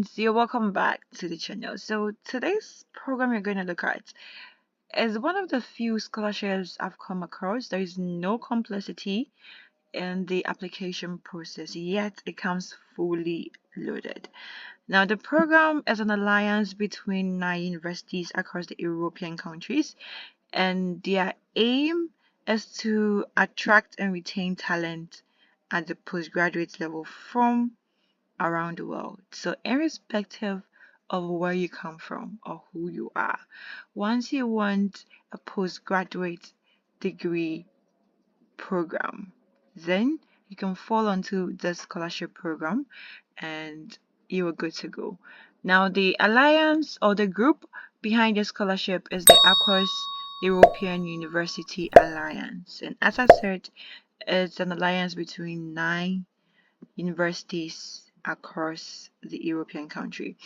friends, you're welcome back to the channel. So today's program you're going to look at is one of the few scholarships I've come across. There is no complexity in the application process, yet it comes fully loaded. Now, the program is an alliance between 9 universities across the European countries, and their aim is to attract and retain talent at the postgraduate level from around the world. So, irrespective of where you come from or who you are, once you want a postgraduate degree program, then you can fall onto the scholarship program and you are good to go. Now, the alliance or the group behind the scholarship is the Aquas European University Alliance. And as I said, it's an alliance between 9 universities across the European country.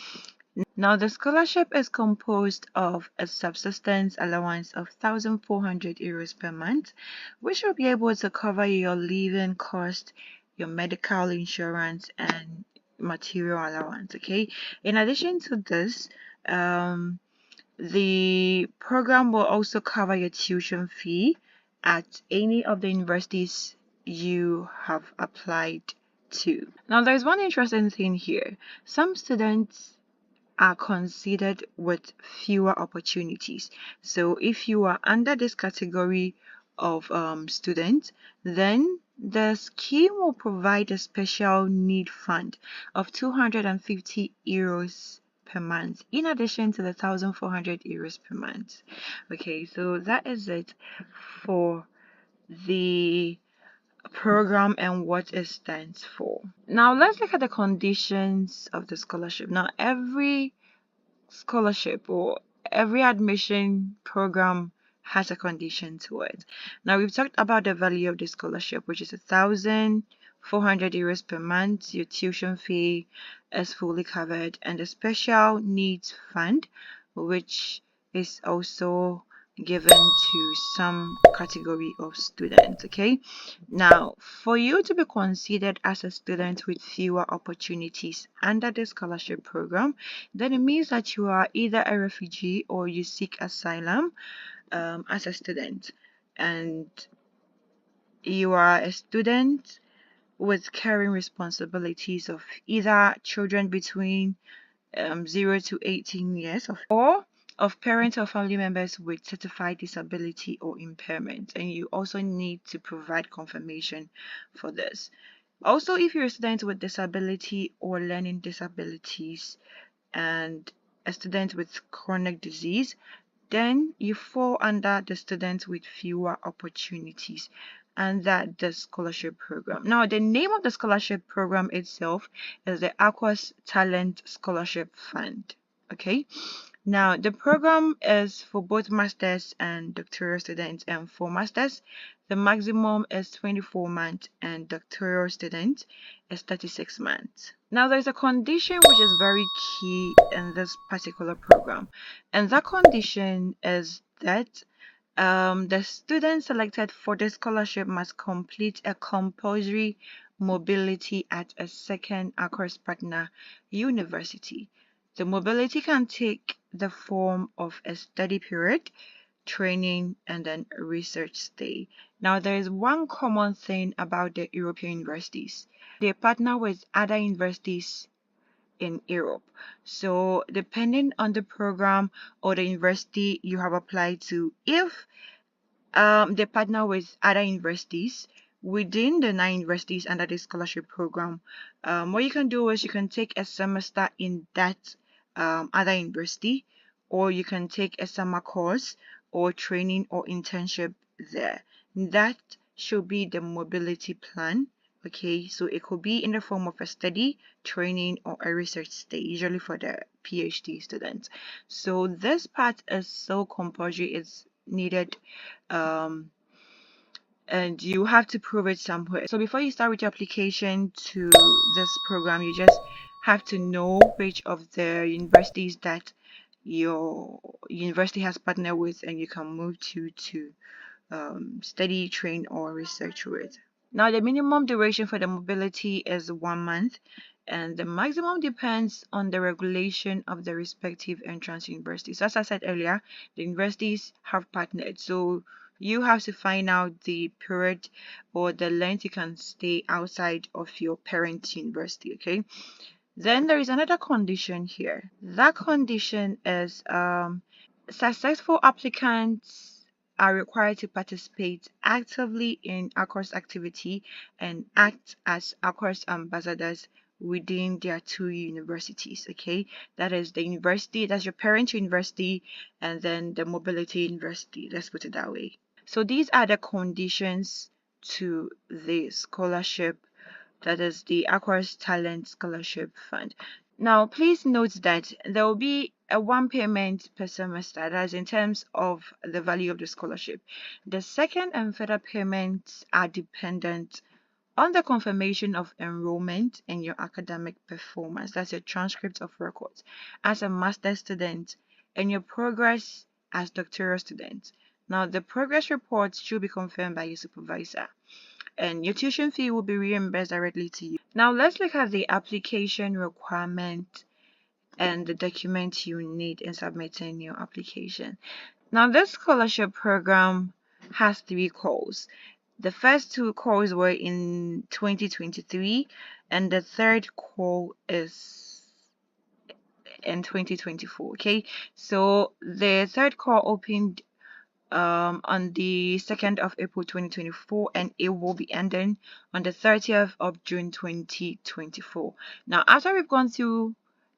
Now, the scholarship is composed of a subsistence allowance of 1,400 euros per month, which will be able to cover your living cost, your medical insurance, and material allowance. Okay. In addition to this, the program will also cover your tuition fee at any of the universities you have applied to. Now, there's one interesting thing here. Some students are considered with fewer opportunities. So if you are under this category of students, then the scheme will provide a special need fund of 250 euros per month in addition to the 1,400 euros per month. Okay, so that is it for the program and what it stands for. Now let's look at the conditions of the scholarship. Now every scholarship or every admission program has a condition to it. Now we've talked about the value of the scholarship, which is 1,400 euros per month. Your tuition fee is fully covered, and the special needs fund, which is also given to some category of students. Okay, now for you to be considered as a student with fewer opportunities under the scholarship program, then it means that you are either a refugee or you seek asylum as a student, and you are a student with caring responsibilities of either children between 0 to 18 years or of parents or family members with certified disability or impairment, and you also need to provide confirmation for this. Also, if you're a student with disability or learning disabilities and a student with chronic disease, then you fall under the students with fewer opportunities under the scholarship program. Now, the name of the scholarship program itself is the Aquas Talent Scholarship Fund. Okay. Now, the program is for both masters and doctoral students, and for masters, the maximum is 24 months and doctoral students is 36 months. Now, there's a condition which is very key in this particular program, and that condition is that the student selected for the scholarship must complete a compulsory mobility at a second Aquas partner university. The mobility can take the form of a study period, training, and then a research stay. Now, there is one common thing about the European universities. They partner with other universities in Europe. So, depending on the program or the university you have applied to, if they partner with other universities within the 9 universities under the scholarship program, what you can do is you can take a semester in that other university, or you can take a summer course or training or internship there. That should be the mobility plan. Okay, so it could be in the form of a study, training, or a research stay, usually for the PhD students. So this part is so compulsory, it's needed, and you have to prove it somewhere. So before you start with your application to this program, you just have to know which of the universities that your university has partnered with, and you can move to study, train, or research with. Now, the minimum duration for the mobility is 1 month, and the maximum depends on the regulation of the respective entrance universities. So as I said earlier, the universities have partnered, so you have to find out the period or the length you can stay outside of your parent university. Okay, then there is another condition here. That condition is successful applicants are required to participate actively in ACORS activity and act as ACORS ambassadors within their two universities. Okay, that is the university, that's your parent university, and then the mobility university. Let's put it that way. So these are the conditions to the scholarship, that is the ACORS Talent Scholarship Fund. Now, please note that there will be a one payment per semester, that's in terms of the value of the scholarship. The second and further payments are dependent on the confirmation of enrollment and your academic performance, that's your transcript of records as a master's student and your progress as doctoral student. Now, the progress reports should be confirmed by your supervisor, and your tuition fee will be reimbursed directly to you. Now let's look at the application requirement and the documents you need in submitting your application. Now this scholarship program has 3 calls. The first 2 calls were in 2023 and the third call is in 2024. Okay, so the third call opened on the 2nd of April 2024, and it will be ending on the 30th of June 2024. Now, after we've gone through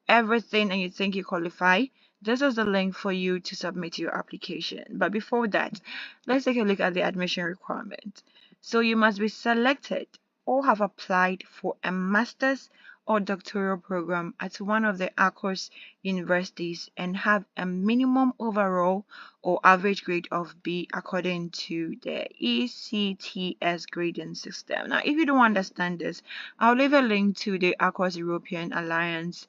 everything and you think you qualify, this is the link for you to submit your application. But before that, let's take a look at the admission requirement. So you must be selected or have applied for a master's or doctoral program at one of the ACORS universities and have a minimum overall or average grade of B according to the ECTS grading system. Now, if you don't understand this, I'll leave a link to the ACORS European Alliance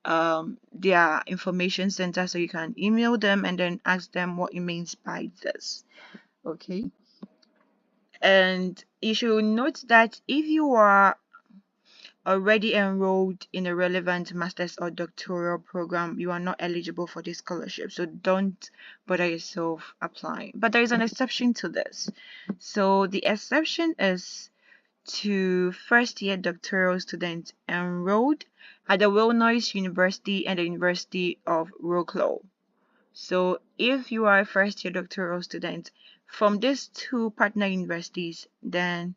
their information center, so you can email them and then ask them what it means by this. Okay, and you should note that if you are already enrolled in a relevant master's or doctoral program, you are not eligible for this scholarship, so don't bother yourself applying. But there is an exception to this. So the exception is to first year doctoral students enrolled at the Illinois University and the University of Wrocław. So if you are a first year doctoral student from these 2 partner universities, then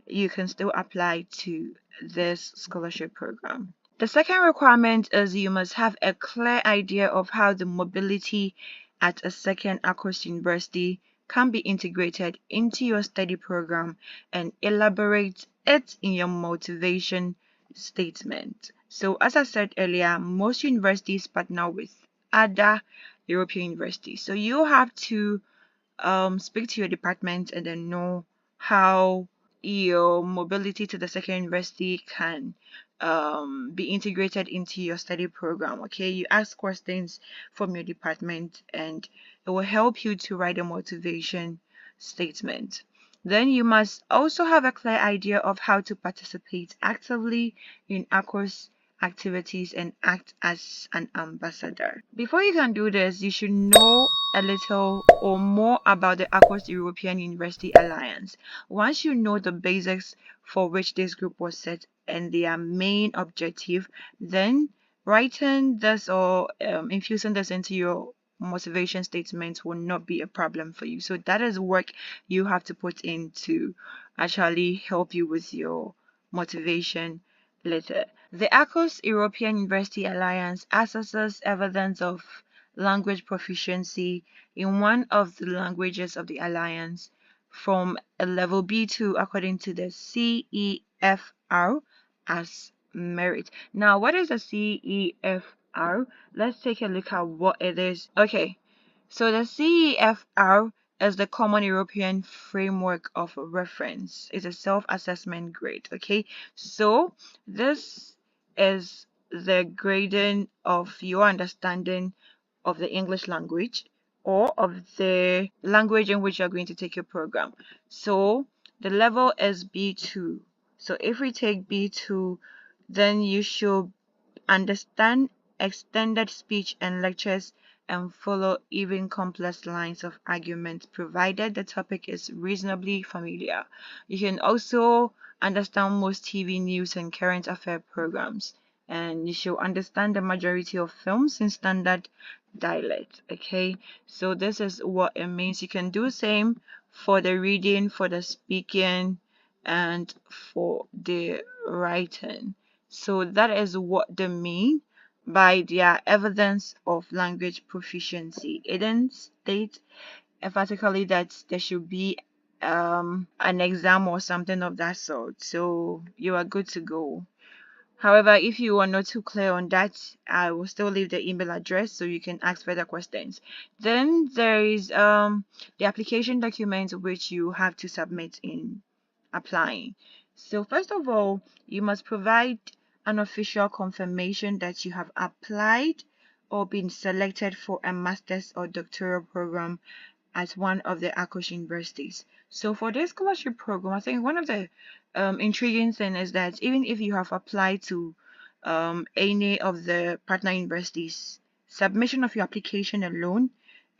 you can still apply to this scholarship program. The second requirement is you must have a clear idea of how the mobility at a second ACORS university can be integrated into your study program and elaborate it in your motivation statement. So as I said earlier, most universities partner with other European universities. So you have to speak to your department and then know how your mobility to the second university can be integrated into your study program. Okay, you ask questions from your department and it will help you to write a motivation statement. Then you must also have a clear idea of how to participate actively in ACORS activities and act as an ambassador. Before you can do this, you should know a little or more about the ACORS European University Alliance. Once you know the basics for which this group was set and their main objective, then writing this or infusing this into your motivation statement will not be a problem for you. So that is work you have to put in to actually help you with your motivation letter. The ACOS European University Alliance assesses evidence of language proficiency in one of the languages of the alliance from a level B2 according to the CEFR as merit. Now, what is a CEFR? Let's take a look at what it is. Okay, so the CEFR is the Common European Framework of Reference. It's a self-assessment grade. Okay, so this is the grading of your understanding of the English language or of the language in which you're going to take your program. So the level is B2. So if we take B2, Then you should understand extended speech and lectures and follow even complex lines of argument provided the topic is reasonably familiar. You can also understand most TV news and current affair programs, and you should understand the majority of films in standard dialect. Okay, so this is what it means. You can do same for the reading, for the speaking, and for the writing. So that is what they mean by their evidence of language proficiency. It didn't state emphatically that there should be an exam or something of that sort. So you are good to go. However, if you are not too clear on that, I will still leave the email address so you can ask further questions. Then there is the application document which you have to submit in applying. So first of all, you must provide an official confirmation that you have applied or been selected for a master's or doctoral program at one of the Akosh universities. So for this scholarship program, I think one of the intriguing thing is that even if you have applied to any of the partner universities, submission of your application alone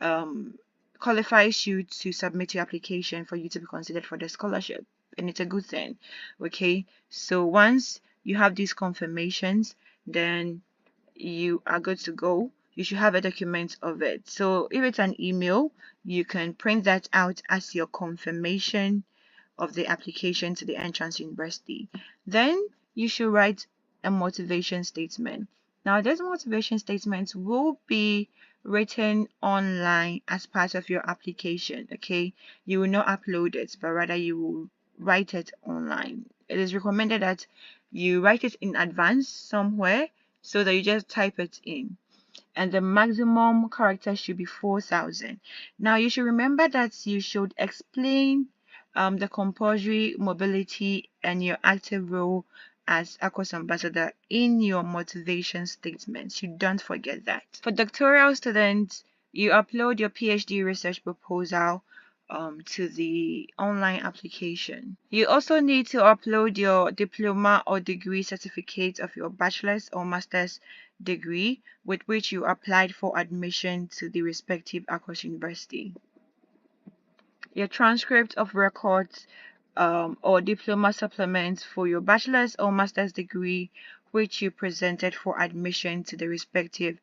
um, qualifies you to submit your application for you to be considered for the scholarship, and it's a good thing. Okay, so once you have these confirmations, then you are good to go. You should have a document of it. So if it's an email, you can print that out as your confirmation of the application to the entrance university. Then you should write a motivation statement. Now, this motivation statement will be written online as part of your application. Okay, you will not upload it, but rather you will write it online. It is recommended that you write it in advance somewhere so that you just type it in, and the maximum character should be 4,000. Now you should remember that you should explain the compulsory mobility and your active role as Aquas ambassador in your motivation statements. You don't forget that. For doctoral students, you upload your PhD research proposal to the online application. You also need to upload your diploma or degree certificate of your bachelor's or master's degree with which you applied for admission to the respective Akos University. Your transcript of records or diploma supplements for your bachelor's or master's degree which you presented for admission to the respective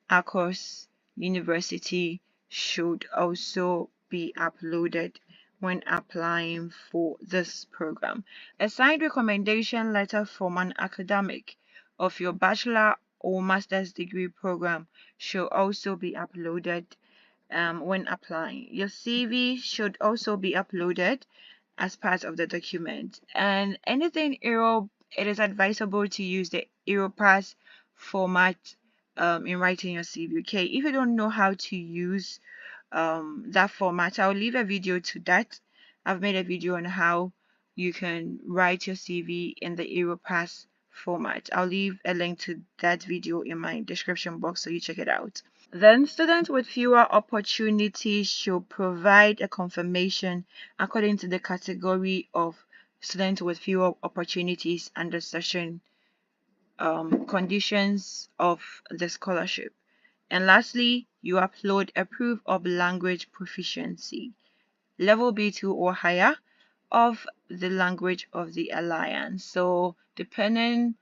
Akos University should also be uploaded when applying for this program. A signed recommendation letter from an academic of your bachelor or master's degree program should also be uploaded when applying. Your CV should also be uploaded as part of the document. And anything Europe, it is advisable to use the Europass format in writing your CV. Okay, if you don't know how to use that format, I'll leave a video to that. I've made a video on how you can write your CV in the Europass format. I'll leave a link to that video in my description box so you check it out. Then students with fewer opportunities should provide a confirmation according to the category of students with fewer opportunities under certain conditions of the scholarship. And lastly, you upload a proof of language proficiency, level B2 or higher, of the language of the alliance. So depending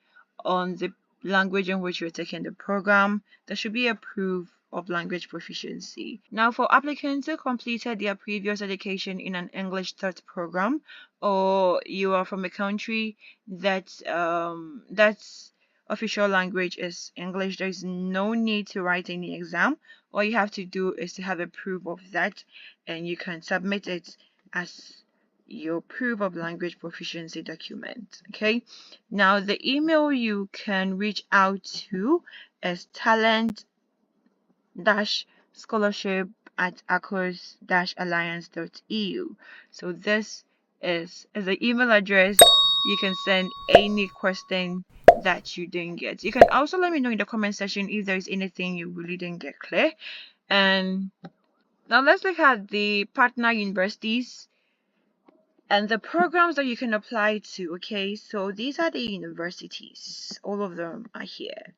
on the language in which you're taking the program, there should be a proof of language proficiency. Now, for applicants who completed their previous education in an English third program, or you are from a country that's official language is English, there is no need to write any exam. All you have to do is to have a proof of that, and you can submit it as your proof of language proficiency document. Okay, now the email you can reach out to is talent-scholarship@acors-alliance.eu. So this is the email address. You can send any question that you didn't get. You can also let me know in the comment section if there's anything you really didn't get clear. And now let's look at the partner universities and the programs that you can apply to. Okay, so these are the universities, all of them are here.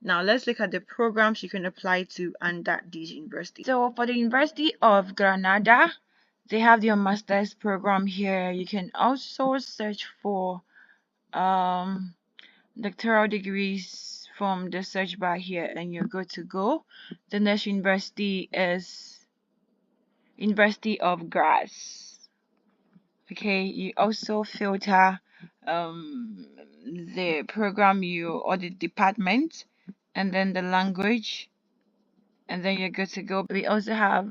Now let's look at the programs you can apply to under these universities. So for the University of Granada, they have their master's program here. You can also search for doctoral degrees from the search bar here and you're good to go. The next university is University of Graz. Okay, you also filter the program or the department and then the language, and then you're good to go. We also have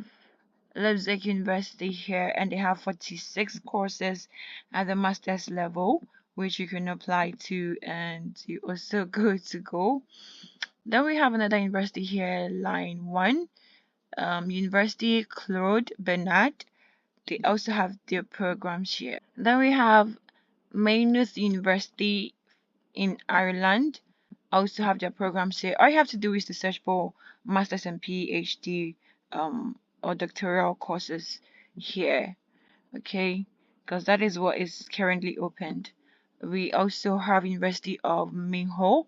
Leipzig University here, and they have 46 courses at the master's level which you can apply to, and you're also good to go. Then we have another university here, line 1, University Claude Bernard. They also have their programs here. Then we have Maynooth University in Ireland, also have their programs here. All you have to do is to search for master's and PhD or doctoral courses here, okay, because that is what is currently opened. We also have University of Minho,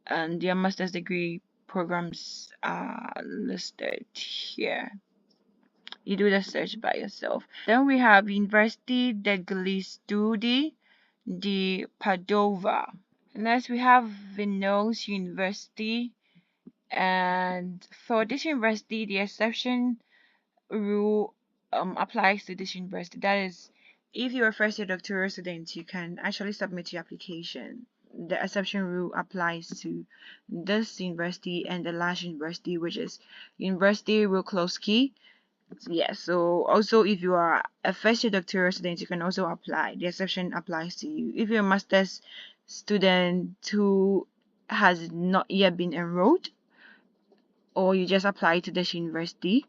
and their master's degree programs are listed here. You do the search by yourself. Then we have University degli Studi di Padova. Next we have Venus University, and for this university the exception rule applies to this university. That is, if you're a first year doctoral student, you can actually submit your application. The exception rule applies to this university and the last university, which is University Wrocławski. Yeah, so also if you are a first year doctoral student, you can also apply. The exception applies to you. If you're a master's student who has not yet been enrolled, or you just apply to this university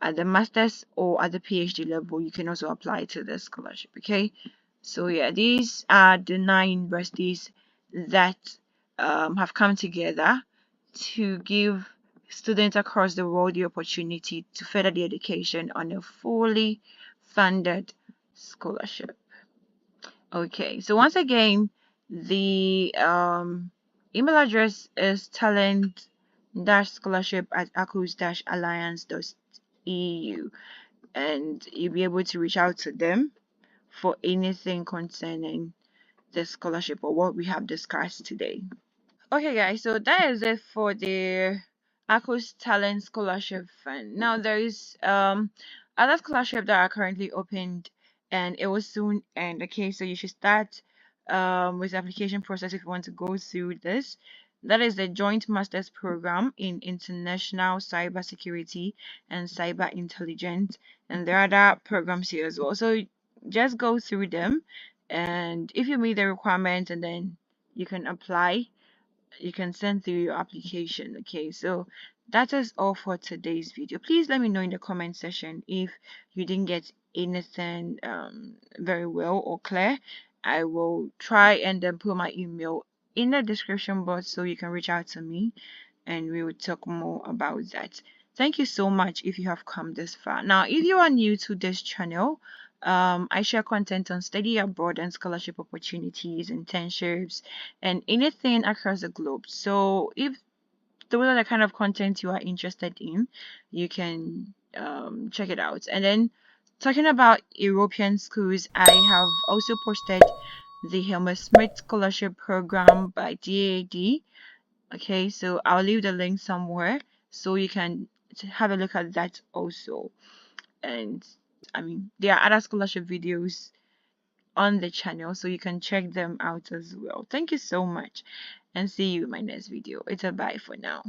at the master's or at the PhD level, you can also apply to the scholarship. Okay, so yeah, these are the 9 universities that have come together to give students across the world the opportunity to further their education on a fully funded scholarship. Okay, so once again, the email address is talent-scholarship@acus-alliance.eu, and you'll be able to reach out to them for anything concerning the scholarship or what we have discussed today. Okay, guys, so that is it for the ACOS Talent Scholarship Fund. Now there is other scholarship that are currently opened and it will soon end. Okay, so you should start with the application process if you want to go through this. That is the Joint Masters Program in International Cybersecurity and Cyber Intelligence, and there are other programs here as well. So just go through them, and if you meet the requirements, and then you can apply, you can send through your application. Okay, so that is all for today's video. Please let me know in the comment section if you didn't get anything very well or clear. I will try and then put my email in the description box so you can reach out to me and we will talk more about that. Thank you so much if you have come this far. Now, if you are new to this channel, I share content on study abroad and scholarship opportunities, internships, and anything across the globe. So if those are the kind of content you are interested in, you can check it out. And then talking about European schools, I have also posted the Helmer Smith Scholarship Program by DAD. Okay, so I'll leave the link somewhere so you can have a look at that also. And I mean, there are other scholarship videos on the channel, so you can check them out as well. Thank you so much and see you in my next video. It's a bye for now.